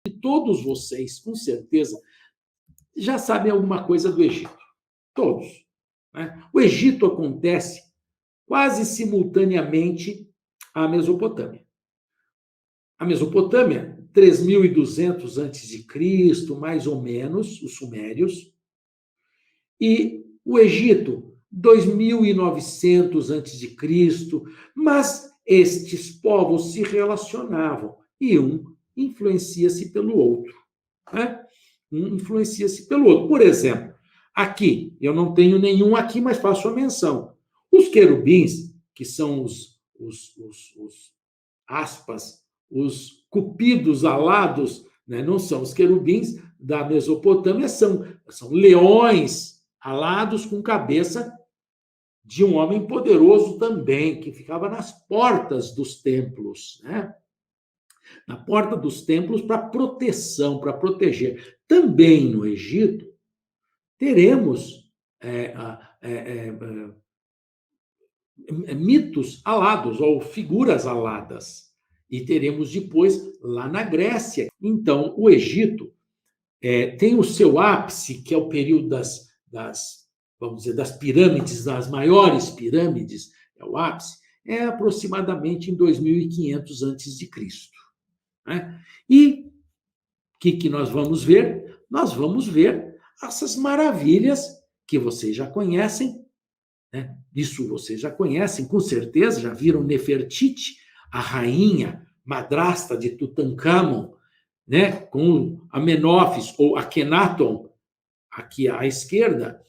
que todos vocês, com certeza, já sabem alguma coisa do Egito. Todos. Né? O Egito acontece quase simultaneamente à Mesopotâmia. A Mesopotâmia, 3.200 a.C., mais ou menos, os sumérios, e o Egito, 2.900 a.C., mas estes povos se relacionavam e um influencia-se pelo outro. Né? Um influencia-se pelo outro. Por exemplo, aqui, eu não tenho nenhum aqui, mas faço a menção. Os querubins, que são os aspas, os cupidos alados, né? Não são os querubins da Mesopotâmia, são leões alados com cabeça de um homem poderoso também, que ficava nas portas dos templos, né? Na porta dos templos para proteção, para proteger. Também no Egito, teremos mitos alados, ou figuras aladas. E teremos depois lá na Grécia. Então, o Egito tem o seu ápice, que é o período vamos dizer, das pirâmides, das maiores pirâmides, é o ápice, é aproximadamente em 2.500 a.C. Né? E o que nós vamos ver? Nós vamos ver essas maravilhas que vocês já conhecem, né? Isso vocês já conhecem, com certeza, já viram Nefertiti, a rainha madrasta de Tutancâmon, né? Com Amenófis, ou Akhenaton, aqui à esquerda,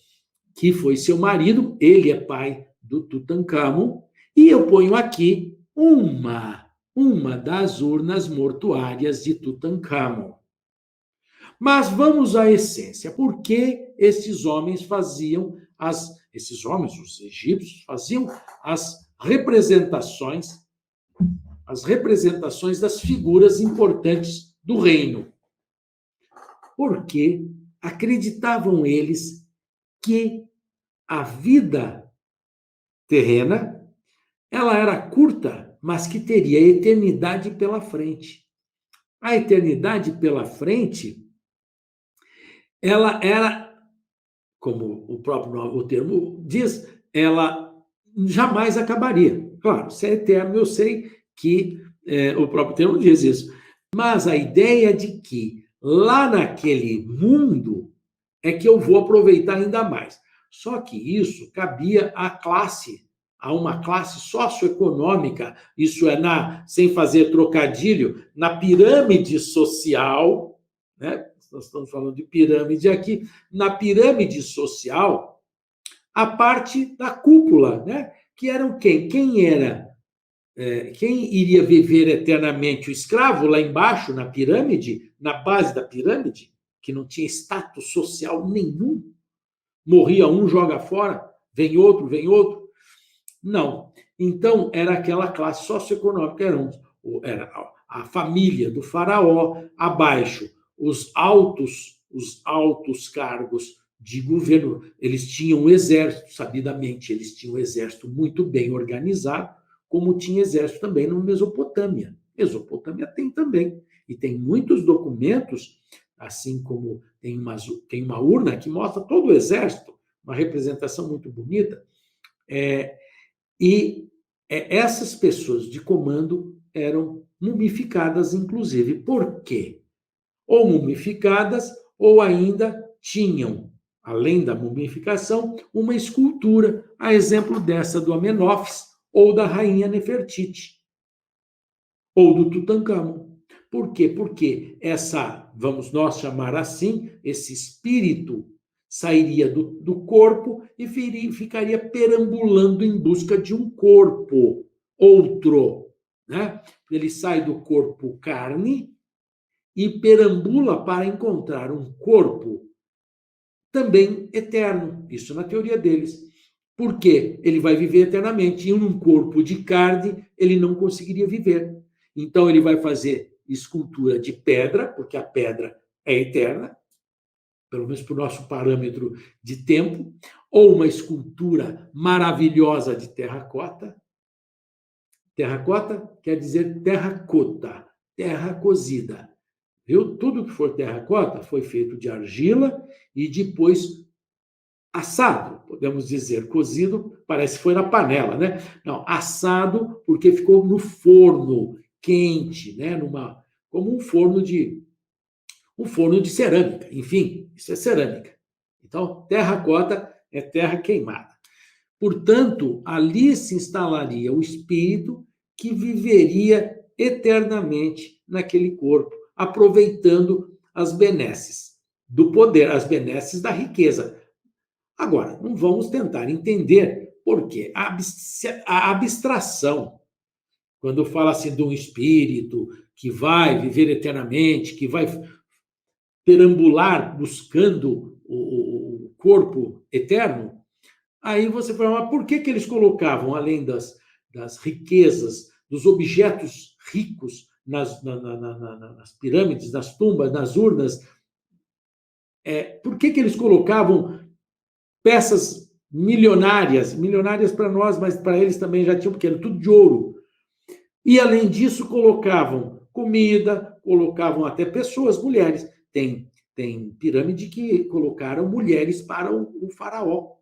que foi seu marido, ele é pai do Tutancâmon, e eu ponho aqui uma das urnas mortuárias de Tutancâmon. Mas vamos à essência. Por que esses homens faziam os egípcios, faziam as representações das figuras importantes do reino? Porque acreditavam eles que a vida terrena ela era curta, mas que teria a eternidade pela frente. A eternidade pela frente, ela era, como o termo diz, ela jamais acabaria. Claro, se é eterno, eu sei que o próprio termo diz isso. Mas a ideia de que lá naquele mundo é que eu vou aproveitar ainda mais. Só que isso cabia a uma classe socioeconômica, isso é, sem fazer trocadilho, na pirâmide social, né? Nós estamos falando de pirâmide aqui, na pirâmide social, a parte da cúpula, né? Que eram quem? Quem iria viver eternamente? O escravo lá embaixo, na pirâmide, na base da pirâmide, que não tinha status social nenhum. Morria um, joga fora, vem outro, vem outro. Não. Então, era aquela classe socioeconômica, era a família do faraó, abaixo, os altos cargos de governo. Eles tinham um exército, sabidamente, eles tinham um exército muito bem organizado, como tinha exército também na Mesopotâmia. Mesopotâmia tem também. E tem muitos documentos, assim como tem uma urna que mostra todo o exército, uma representação muito bonita. Essas pessoas de comando eram mumificadas, inclusive. Por quê? Ou mumificadas, ou ainda tinham, além da mumificação, uma escultura, a exemplo dessa do Amenófis, ou da rainha Nefertiti, ou do Tutancâmon. Por quê? Porque vamos nós chamar assim, esse espírito sairia do corpo e ficaria perambulando em busca de um corpo outro. Né? Ele sai do corpo carne e perambula para encontrar um corpo também eterno. Isso na teoria deles. Porque ele vai viver eternamente. E num corpo de carne, ele não conseguiria viver. Então, ele vai fazer escultura de pedra, porque a pedra é eterna, pelo menos para o nosso parâmetro de tempo, ou uma escultura maravilhosa de terracota. Terracota quer dizer terracota, terra cozida. Tudo que for terracota foi feito de argila e depois assado, podemos dizer, cozido, parece que foi na panela, né? Não, assado porque ficou no forno quente, né? Como um forno de cerâmica. Enfim, isso é cerâmica. Então, terracota é terra queimada. Portanto, ali se instalaria o espírito que viveria eternamente naquele corpo, aproveitando as benesses do poder, as benesses da riqueza. Agora, não vamos tentar entender por quê. A abstração, quando fala assim de um espírito que vai viver eternamente, que vai perambular buscando o corpo eterno, aí você fala, mas por que eles colocavam, além das riquezas, dos objetos ricos nas pirâmides, nas tumbas, nas urnas, por que eles colocavam peças milionárias para nós, mas para eles também já tinham, porque era tudo de ouro. E, além disso, colocavam comida, colocavam até pessoas, mulheres. Tem pirâmide que colocaram mulheres para o faraó,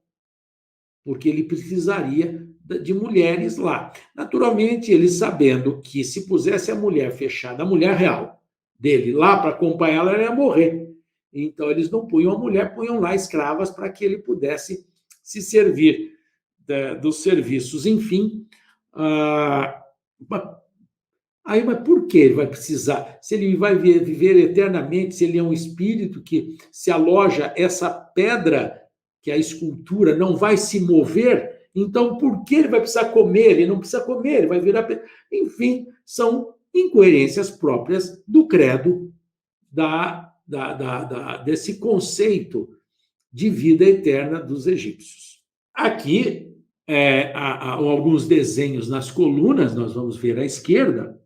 porque ele precisaria de mulheres lá. Naturalmente, eles sabendo que se pusesse a mulher fechada, a mulher real dele lá para acompanhá-la, ela ia morrer. Então, eles não punham a mulher, punham lá escravas para que ele pudesse se servir dos serviços. Enfim, aí, mas por que ele vai precisar? Se ele vai viver eternamente, se ele é um espírito que se aloja essa pedra, que a escultura não vai se mover, então por que ele vai precisar comer? Ele não precisa comer, ele vai virar pedra. Enfim, são incoerências próprias do credo desse conceito de vida eterna dos egípcios. Aqui, há alguns desenhos nas colunas, nós vamos ver à esquerda,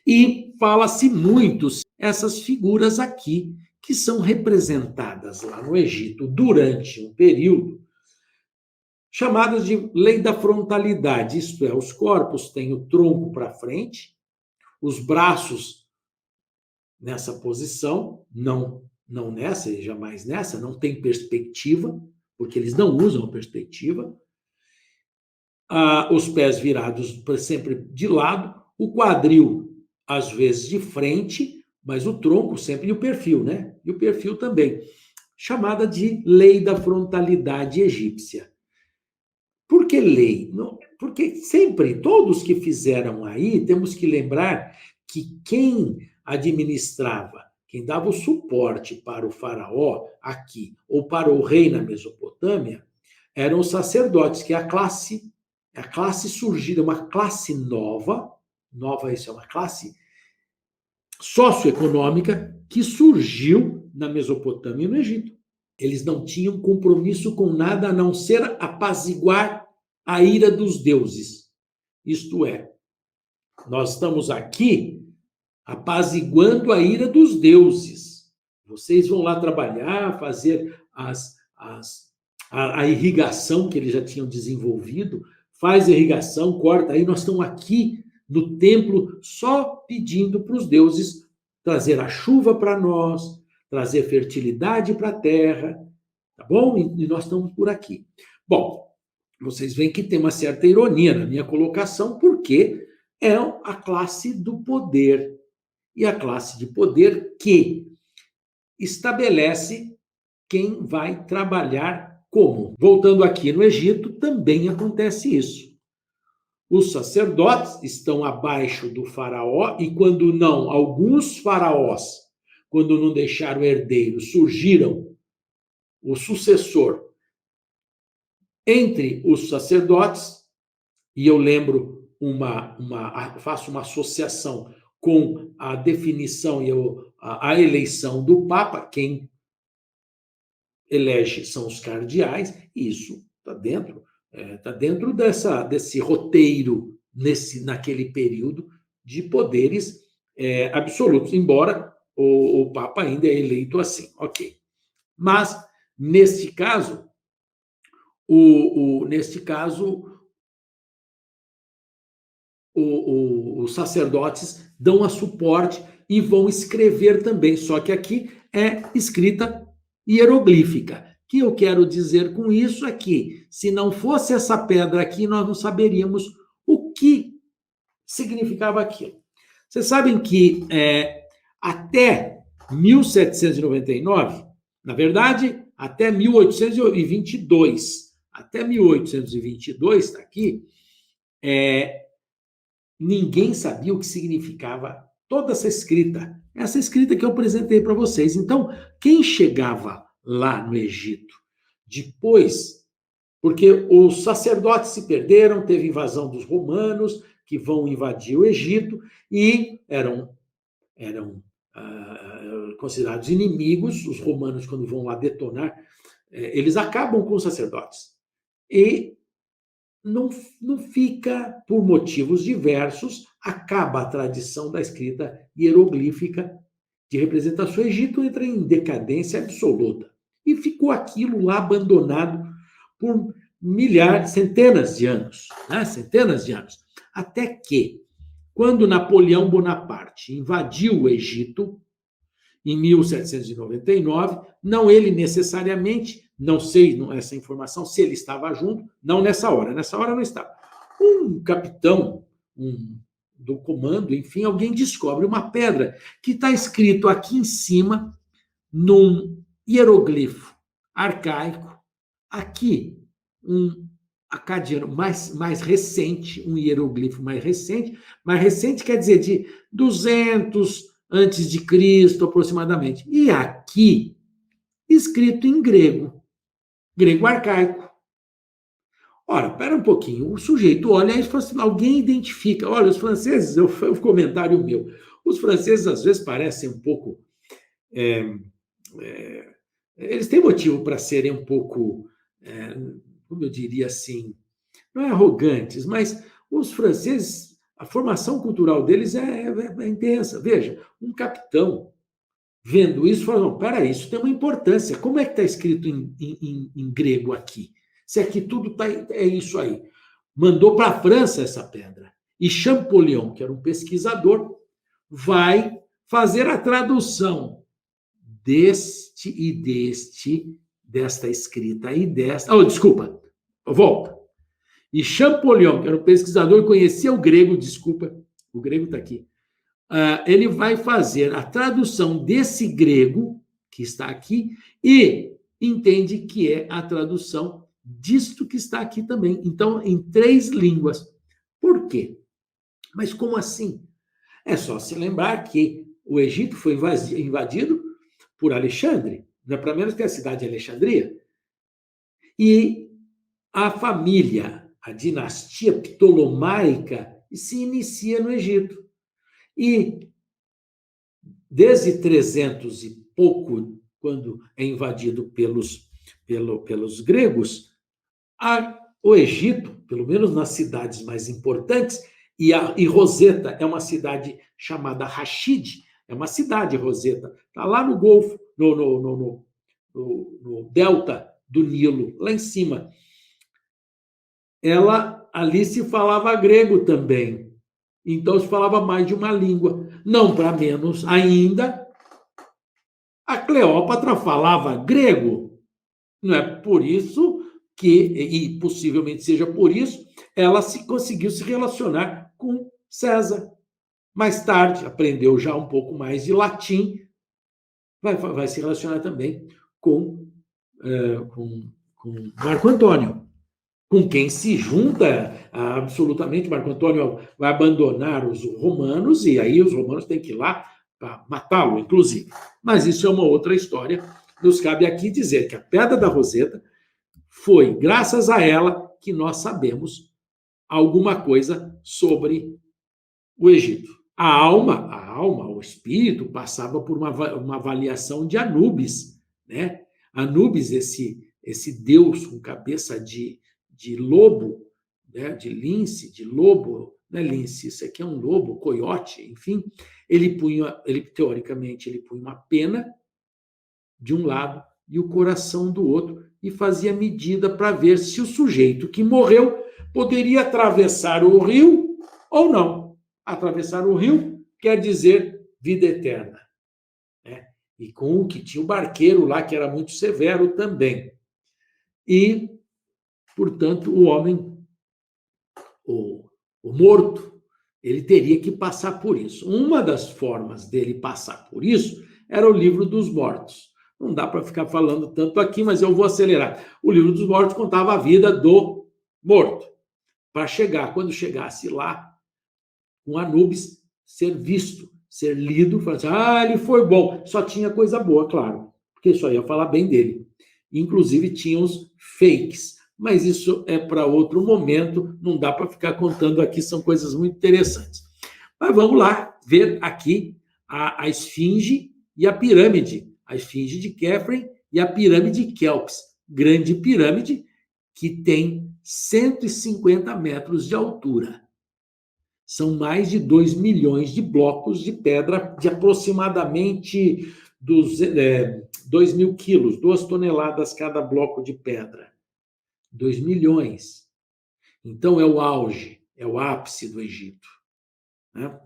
e fala-se muito essas figuras aqui, que são representadas lá no Egito durante um período, chamadas de lei da frontalidade, isto é, os corpos têm o tronco para frente, os braços nessa posição, não nessa, e jamais nessa, não tem perspectiva, porque eles não usam perspectiva, os pés virados sempre de lado, o quadril às vezes de frente, mas o tronco sempre e o perfil, né? E o perfil também, chamada de lei da frontalidade egípcia. Por que lei? Porque sempre, todos que fizeram aí, temos que lembrar que quem administrava, quem dava o suporte para o faraó aqui, ou para o rei na Mesopotâmia, eram os sacerdotes, que é a classe surgida, uma classe nova, isso é uma classe socioeconômica que surgiu na Mesopotâmia e no Egito. Eles não tinham compromisso com nada a não ser apaziguar a ira dos deuses. Isto é, nós estamos aqui apaziguando a ira dos deuses. Vocês vão lá trabalhar, fazer a irrigação que eles já tinham desenvolvido, faz a irrigação, corta, aí nós estamos aqui no templo só pedindo para os deuses trazer a chuva para nós, trazer fertilidade para a terra, tá bom? E nós estamos por aqui. Bom, vocês veem que tem uma certa ironia na minha colocação, porque é a classe do poder. E a classe de poder que estabelece quem vai trabalhar como. Voltando aqui no Egito, também acontece isso. Os sacerdotes estão abaixo do faraó e, quando não, alguns faraós, quando não deixaram herdeiro, surgiram o sucessor entre os sacerdotes, e eu lembro faço uma associação com a definição e a eleição do Papa, quem elege são os cardeais, e isso está dentro desse roteiro, naquele período de poderes absolutos, embora o Papa ainda é eleito assim, ok. Mas, neste caso, os sacerdotes dão a suporte e vão escrever também, só que aqui é escrita hieroglífica. O que eu quero dizer com isso é que, se não fosse essa pedra aqui, nós não saberíamos o que significava aquilo. Vocês sabem que até 1799, na verdade, até 1822, está aqui, ninguém sabia o que significava toda essa escrita que eu apresentei para vocês. Então, quem chegava lá no Egito depois, porque os sacerdotes se perderam, teve invasão dos romanos, que vão invadir o Egito, e eram considerados inimigos. Os romanos, quando vão lá detonar, eles acabam com os sacerdotes. E não fica, por motivos diversos, acaba a tradição da escrita hieroglífica de representação. O Egito entra em decadência absoluta. E ficou aquilo lá abandonado por centenas de anos, né? Centenas de anos. Até que, quando Napoleão Bonaparte invadiu o Egito, em 1799, não ele necessariamente, não sei essa informação, se ele estava junto, não nessa hora não estava. Um capitão do comando, enfim, alguém descobre uma pedra que está escrito aqui em cima, num hieroglifo arcaico, aqui um acadiano mais recente, um hieroglifo mais recente quer dizer de 200 antes de Cristo, aproximadamente. E aqui, escrito em grego arcaico. Ora, espera um pouquinho, o sujeito olha e fala assim, alguém identifica. Olha, os franceses, foi um comentário meu, os franceses às vezes parecem um pouco... eles têm motivo para serem um pouco, como eu diria assim, não é arrogantes, mas os franceses, a formação cultural deles é intensa. Veja, um capitão vendo isso fala, não, peraí, isso tem uma importância. Como é que está escrito em grego aqui? Se aqui tudo é isso aí. Mandou para a França essa pedra. E Champollion, que era um pesquisador, vai fazer a tradução desta escrita e desta... Oh, desculpa, volta. E Champollion, que era um pesquisador, conhecia o grego está aqui. Ele vai fazer a tradução desse grego, que está aqui, e entende que é a tradução disto que está aqui também. Então, em 3 línguas. Por quê? Mas como assim? É só se lembrar que o Egito foi invadido por Alexandre, não é para menos que a cidade de Alexandria, e a família, a dinastia ptolomaica, se inicia no Egito. E desde 300 e pouco, quando é invadido pelos gregos, o Egito, pelo menos nas cidades mais importantes, e Roseta é uma cidade chamada Rashid, é uma cidade, Roseta, está lá no Golfo, no delta do Nilo, lá em cima. Ali se falava grego também. Então se falava mais de uma língua. Não para menos ainda, a Cleópatra falava grego. Não é por isso que, e possivelmente seja por isso, ela conseguiu se relacionar com César. Mais tarde, aprendeu já um pouco mais de latim, vai se relacionar também com Marco Antônio, com quem se junta absolutamente. Marco Antônio vai abandonar os romanos, e aí os romanos têm que ir lá para matá-lo, inclusive. Mas isso é uma outra história. Nos cabe aqui dizer que a Pedra da Roseta foi, graças a ela, que nós sabemos alguma coisa sobre o Egito. A alma, o espírito, passava por uma avaliação de Anubis, né? Anubis, esse deus com cabeça de lobo, né? De lince, de lobo, não é lince, isso aqui é um lobo, coiote, enfim. Teoricamente, ele punha uma pena de um lado e o coração do outro e fazia medida para ver se o sujeito que morreu poderia atravessar o rio ou não. Atravessar o rio quer dizer vida eterna, né? E com o que tinha o barqueiro lá, que era muito severo também. E, portanto, o homem, o, o morto, ele teria que passar por isso. Uma das formas dele passar por isso era o livro dos mortos. Não dá para ficar falando tanto aqui, mas eu vou acelerar. O livro dos mortos contava a vida do morto. Para chegar, quando chegasse lá, com Anubis, ser visto, ser lido, falar assim, ele foi bom. Só tinha coisa boa, claro, porque só ia falar bem dele. Inclusive, tinha os fakes. Mas isso é para outro momento, não dá para ficar contando aqui, são coisas muito interessantes. Mas vamos lá ver aqui a esfinge e a pirâmide. A esfinge de Khafre e a pirâmide de Quéops. Grande pirâmide que tem 150 metros de altura. São mais de 2 milhões de blocos de pedra de aproximadamente 2 mil quilos, 2 toneladas cada bloco de pedra. 2 milhões. Então é o auge, é o ápice do Egito, né?